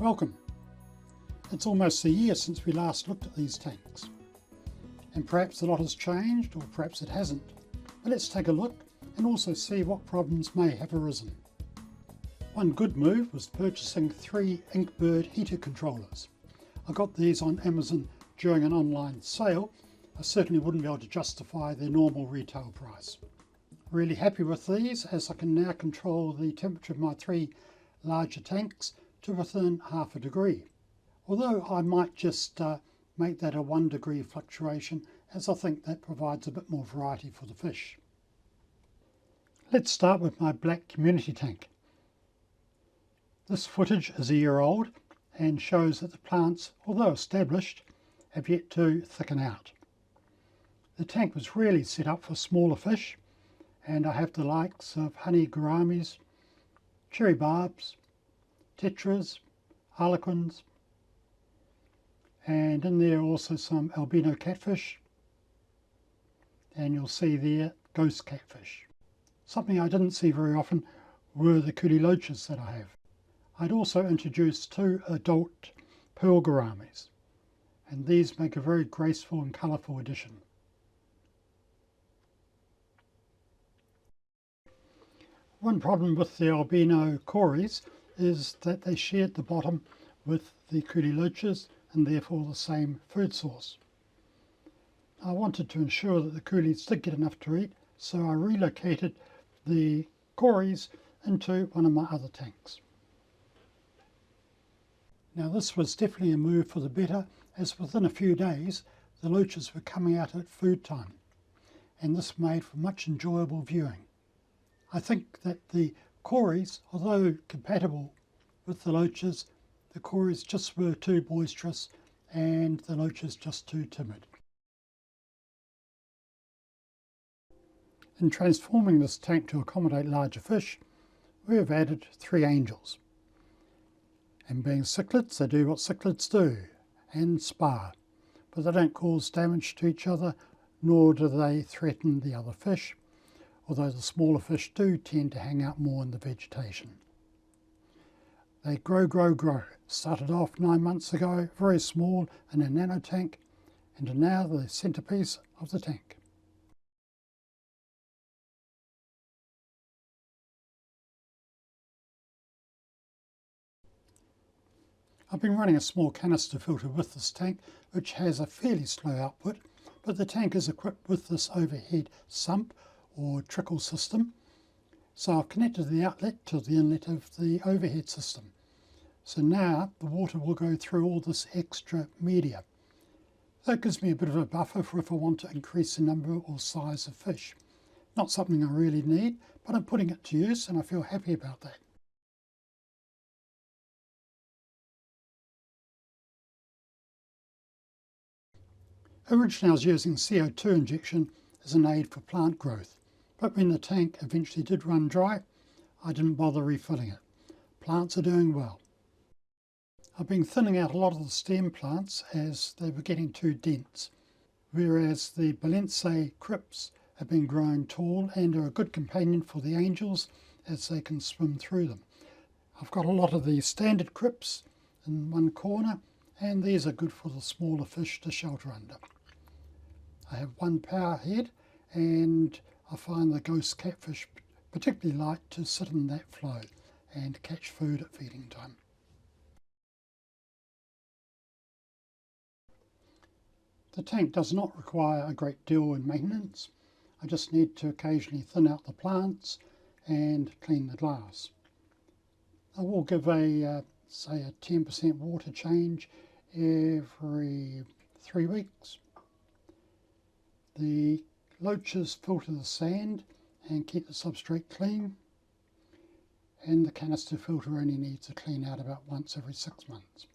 Welcome. It's almost a year since we last looked at these tanks, and perhaps a lot has changed, or perhaps it hasn't. But let's take a look and also see what problems may have arisen. One good move was purchasing 3 Inkbird heater controllers. I got these on Amazon during an online sale. I certainly wouldn't be able to justify their normal retail price. Really happy with these, as I can now control the temperature of my 3 larger tanks to within half a degree. Although I might just make that a 1 degree fluctuation, as I think that provides a bit more variety for the fish. Let's start with my black community tank. This footage is a year old and shows that the plants, although established, have yet to thicken out. The tank was really set up for smaller fish, and I have the likes of honey gouramis, cherry barbs, tetras, harlequins, and in there also some albino catfish, and you'll see there ghost catfish. Something I didn't see very often were the coolie loaches that I have. I'd also introduced 2 adult pearl gouramis, and these make a very graceful and colourful addition. One problem with the albino cories is that they shared the bottom with the coolie loaches and therefore the same food source. I wanted to ensure that the coolies did get enough to eat, so I relocated the cories into one of my other tanks. Now this was definitely a move for the better, as within a few days the loaches were coming out at food time, and this made for much enjoyable viewing. I think that the cories, although compatible with the loaches, the cories just were too boisterous and the loaches just too timid. In transforming this tank to accommodate larger fish, we have added 3 angels. And being cichlids, they do what cichlids do, and spar, but they don't cause damage to each other, nor do they threaten the other fish, although the smaller fish do tend to hang out more in the vegetation. They grow. Started off 9 months ago, very small in a nano tank, and are now the centerpiece of the tank. I've been running a small canister filter with this tank, which has a fairly slow output, but the tank is equipped with this overhead sump or trickle system. So I've connected the outlet to the inlet of the overhead system. So now the water will go through all this extra media. That gives me a bit of a buffer for if I want to increase the number or size of fish. Not something I really need, but I'm putting it to use and I feel happy about that. Originally I was using CO2 injection as an aid for plant growth, but when the tank eventually did run dry, I didn't bother refilling it. Plants are doing well. I've been thinning out a lot of the stem plants as they were getting too dense, whereas the Balensae crypts have been growing tall and are a good companion for the angels as they can swim through them. I've got a lot of the standard crypts in one corner, and these are good for the smaller fish to shelter under. I have 1 power head, and I find the ghost catfish particularly like to sit in that flow and catch food at feeding time. The tank does not require a great deal in maintenance. I just need to occasionally thin out the plants and clean the glass. I will give say a 10% water change every 3 weeks. The loaches filter the sand and keep the substrate clean, and the canister filter only needs a clean out about once every 6 months.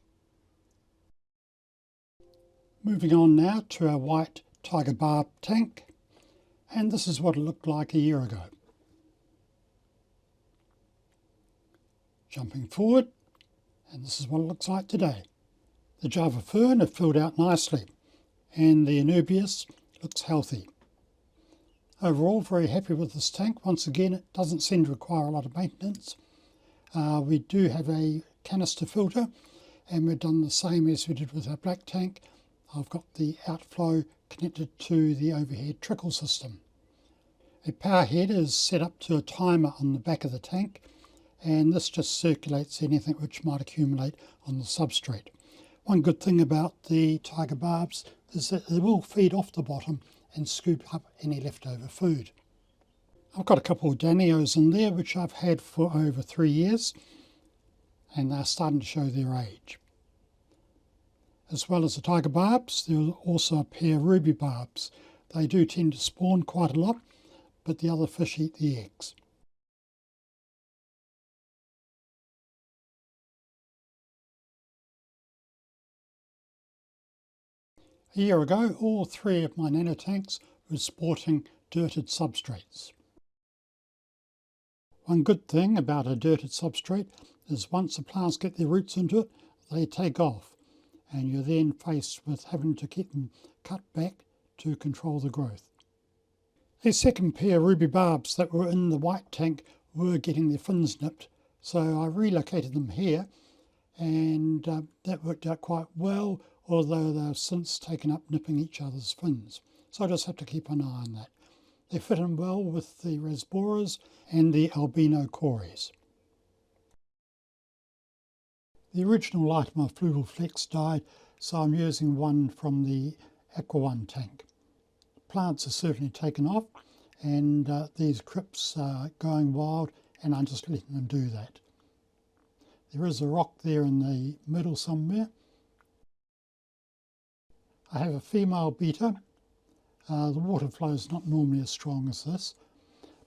Moving on now to our white tiger barb tank, and this is what it looked like a year ago. Jumping forward, and this is what it looks like today. The Java fern have filled out nicely, and the Anubias looks healthy. Overall, very happy with this tank. Once again, it doesn't seem to require a lot of maintenance. We do have a canister filter, and we've done the same as we did with our black tank. I've got the outflow connected to the overhead trickle system. A power head is set up to a timer on the back of the tank, and this just circulates anything which might accumulate on the substrate. One good thing about the tiger barbs is that they will feed off the bottom and scoop up any leftover food. I've got a couple of Danios in there which I've had for over 3 years, and they're starting to show their age. As well as the tiger barbs, there are also a pair of ruby barbs. They do tend to spawn quite a lot, but the other fish eat the eggs. A year ago, all 3 of my nano tanks were sporting dirted substrates. One good thing about a dirted substrate is once the plants get their roots into it, they take off, and you're then faced with having to keep them cut back to control the growth. The second pair of ruby barbs that were in the white tank were getting their fins nipped, so I relocated them here, and that worked out quite well, although they've since taken up nipping each other's fins. So I just have to keep an eye on that. They fit in well with the rasboras and the albino cories. The original light of my Fluval Flex died, so I'm using one from the AquaOne tank. Plants are certainly taken off, and these crypts are going wild, and I'm just letting them do that. There is a rock there in the middle somewhere. I have a female beta. The water flow is not normally as strong as this,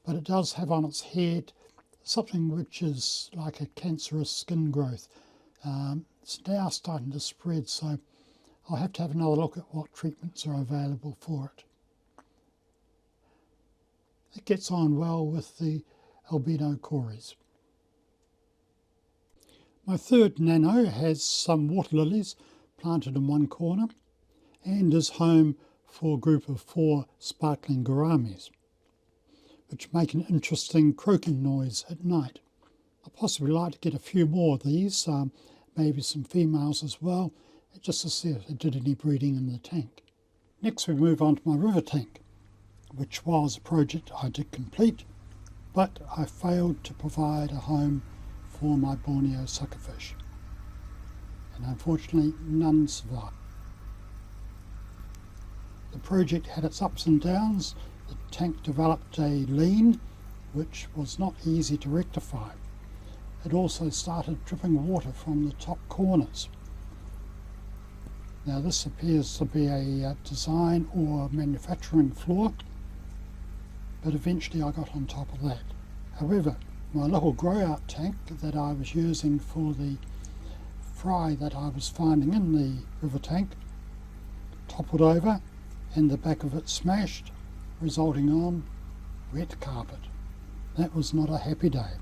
but it does have on its head something which is like a cancerous skin growth. It's now starting to spread, so I'll have to have another look at what treatments are available for it. It gets on well with the albino cories. My third nano has some water lilies planted in one corner and is home for a group of 4 sparkling gouramis, which make an interesting croaking noise at night. I'd possibly like to get a few more of these, maybe some females as well, just to see if they did any breeding in the tank. Next we move on to my river tank, which was a project I did complete, but I failed to provide a home for my Borneo suckerfish, and unfortunately none survived. The project had its ups and downs. The tank developed a lean, which was not easy to rectify. It also started dripping water from the top corners. Now this appears to be a design or manufacturing flaw, but eventually I got on top of that. However, my little grow out tank that I was using for the fry that I was finding in the river tank toppled over and the back of it smashed, resulting on wet carpet. That was not a happy day.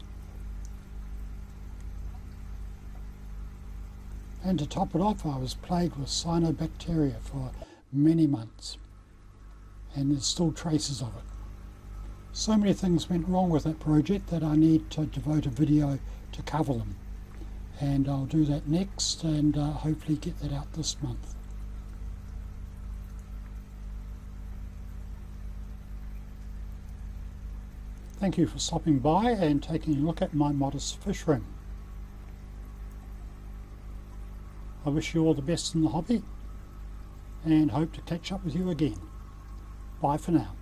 And to top it off, I was plagued with cyanobacteria for many months, and there's still traces of it. So many things went wrong with that project that I need to devote a video to cover them, and I'll do that next, and hopefully get that out this month. Thank you for stopping by and taking a look at my modest fish ring. I wish you all the best in the hobby and hope to catch up with you again. Bye for now.